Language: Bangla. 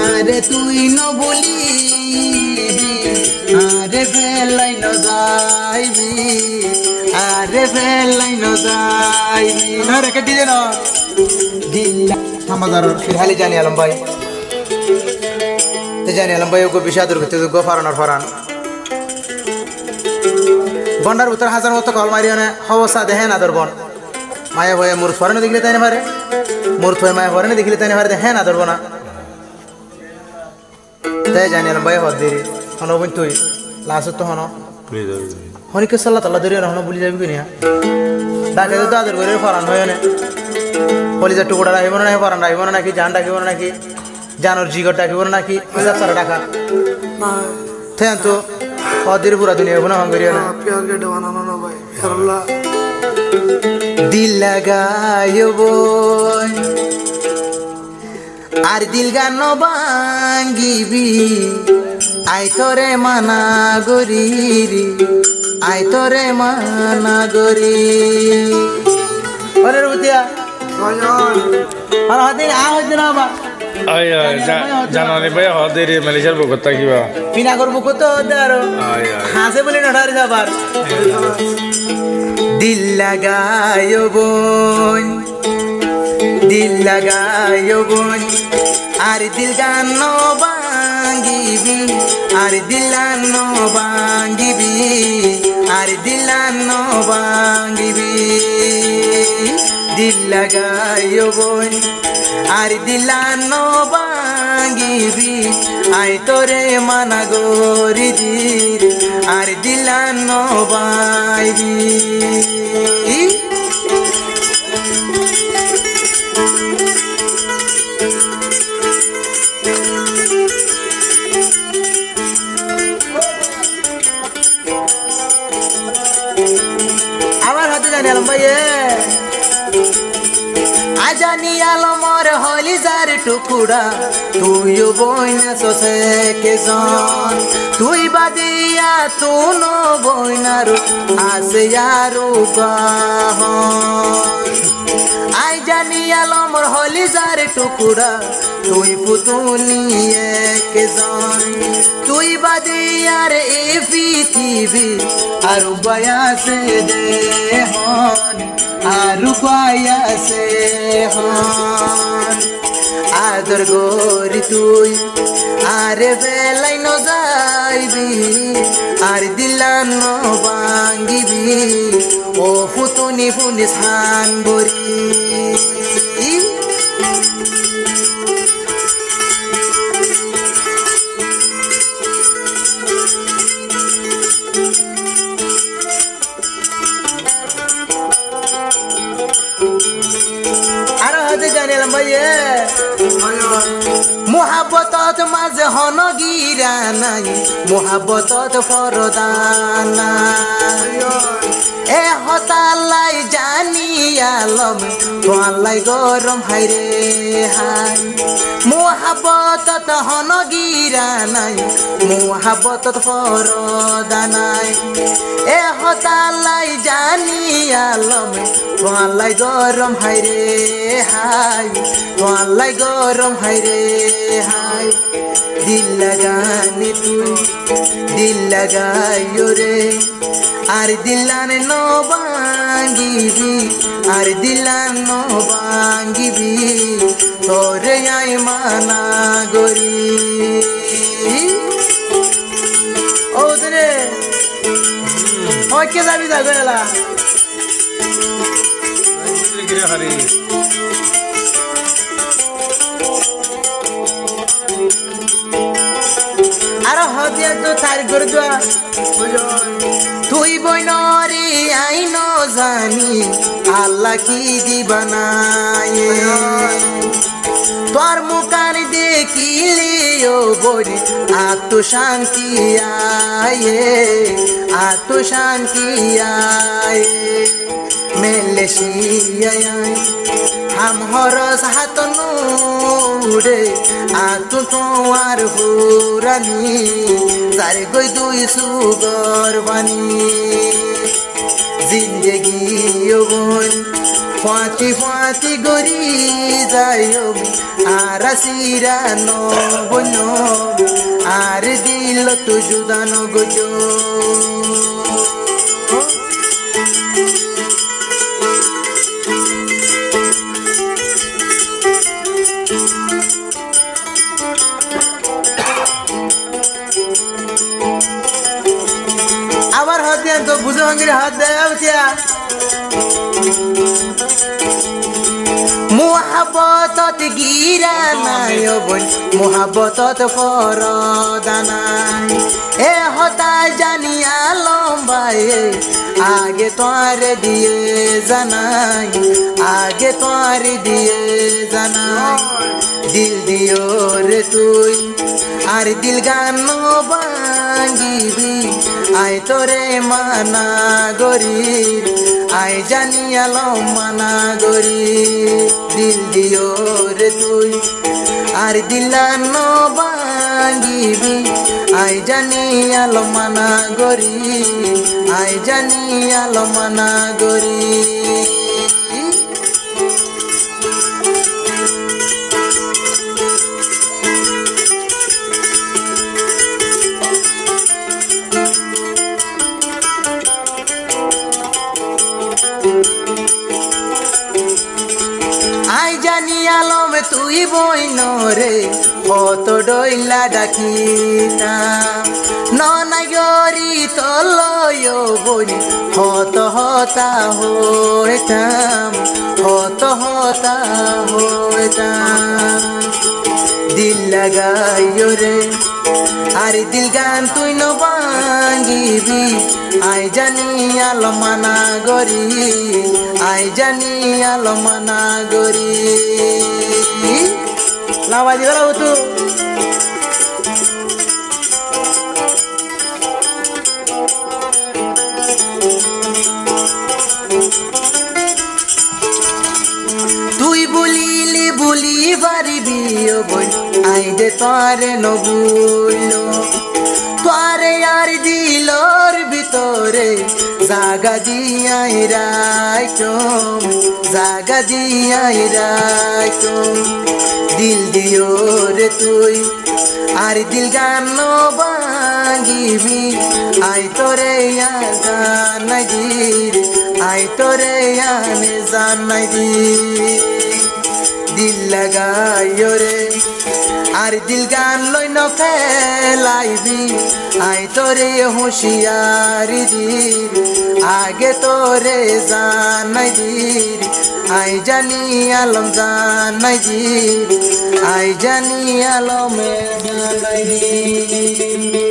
আরে তুই ন বলি আরে বেলাই ন যাইবি আরে বেলাই ন যাইবি না রেখে দিয়ে না দিল্লা হামাদার ফিরহালি জানি আলম ভাই তে জানি আলম ভাই ওকে বিষাদুর করতে গো ফারানোর ফারান বন্ডার উত্তর হাজার মতো কল মারিও না অবস্থা দেখে না তোর বন মায়া ভয়ে মোর ফরানো দেখলে তাই না পারে মোর থয়ে মায়া ফরানো দেখলে তাই না পারে হ্যাঁ না ধরবো না তাই জানি আলম ভাই হদ দেরি হন বই তুই লাস্ট তো হন হনিকে সাল্লাহ তাল্লাহ ধরে হন বলি যাবি কিনা ডাকে তো আদর করে ফরান হয় না কলিজার টুকুরা রাখিব না নাকি ফরান রাখিব না নাকি জান রাখিব না নাকি জানোর জিগর রাখিব না নাকি সারা টাকা থেন তো হদের পুরা দুনিয়া গুনা হন করিও না দিল লাগায়ো বই আর দিল গান ভাঙ্গিবি আই তোরে মানা গরি আই তোরে মানা গরি ওরে রুতিয়া আর হাতে আওয়াজ না বা আয় আয় জানানি ভাই হদের মালয়েশিয়ার বকতা কিবা বিনা করব কত দারো আয় আয় হাসে বলে নড়ার যাবার দিল লাগায়ো বোন দিল লাগায়ো বোন আর দিল গান ভাঙ্গিবি আর দিলান ভাঙ্গিবি আর দিলান ভাঙ্গিবি দিল লাগায়ো বোন আর দিলান ভাঙ্গিবি আই তোরে মানা গরি দির আর দিলান ভাঙ্গিবি আমার হাতে জানি আলম ভাই আজানি আলমর হলি যার টুকুরা তুইও বইনা সসে কে জন তুই বাদিয়া তুন বইনার আসে আরো গাহ আই জানি আলমর হলি যার টুকুরা তুই পুতুলি এক জন তুই বাদিয়ার এ পৃথিবী আর বয়াসে দে হন আর বয়াসে হন আদর গরি তুই আরে বেলাই ন যাইবি আর দিলান ভাঙ্গিবি ও ফুতুনি ফুনি ছান বরি জানিলাম ভাইয়ে মোহাব্বতত মাঝে হন গিরা নাই মোহাব্বতত পরদা নাই এ হতালাই জানি আলম তোয়ালাই গরম হাইরে হাই মোহাব্বতত হন গিরা নাই মোহাব্বতত পরদা নাই এ হতালাই জানি আলম তোয়ালাই গরম হাইরে হাই তোয়ালাই গরম হাইরে হাই দিল লাগানি তুই দিল লাগাইও রে আর দিলানে ন ভাঙ্গিবি আর দিলান ন ভাঙ্গিবি তোরে আই মানা গরি ও রে ওই কে যাবি যাবে এলা আর হদিয়া তো তার করে দেওয়া তুই বইনরে আইন জানি আল্লাহ কি দিবানায় তোর মুখান দেখিলে ও বলি আত্মশান্তি আয়ে আত্মশান্তি আয়ে মেলেশিয়ায় हम हरस हाथ नुरे आतु तोर हुरानी सारे गई दुई सुगर बानी जिंदगी यो बोन ফাঁতি ফাঁতি গরি যাইও আর সিরানো বন্য আর দিল তো জুদানো গজো আবার হাত দেন তো বুঝে ভাঙ্গির হাত দেয় মোহাবতত গিরা নাই বোন মোহাবতত পরদা নাই এ হতায় জানিয়া লম্বাই আগে তোর দিয়ে জানাই আগে তোর দিয়ে জানাই দিল দিও রে তুই আর দিল গান বাঙ্গিবি আয় তোরে মানা গরি আয় জানিয়ালো মানা গরি দিল দিও রে তুই আর দিলানো বাঙ্গিবি আয় জানিয়ালো মানা গরি আয় জানিয়ালো মানা গরি আই জানি আলমে তুই বইন রে কত ডইলা ডাকি না ননাগরি তলয় বই হত হতা হইতাম হত হতা হইতাম দিল লাগাইও রে আর দিল গান তুই ন বাঙ্গিবি আই জানি আলো মানা গরি আই জানি আলো মানা গরি লাবাজি গেল তু তুই বলিলে বলি পারিবি ও বই আই দে তোরে নবুলো তোরে আর দিলর ভিতরে জাগা দিয়াই রাখম জাগা দিয়াই রাখম দিল দিও রে তুই আর দিল গান বাঙ্গিবি আই তোরে জানাই দির আই তোরে আনে জানাই দির দিল লাগাইও রে আর দিল গান লই ন ফেলাইবি আই তোরে হুঁশিয়ারি দির আগে তোরে জানাই দির আই জানি আলম জানাই দির আই জানি আলমে জানাই দির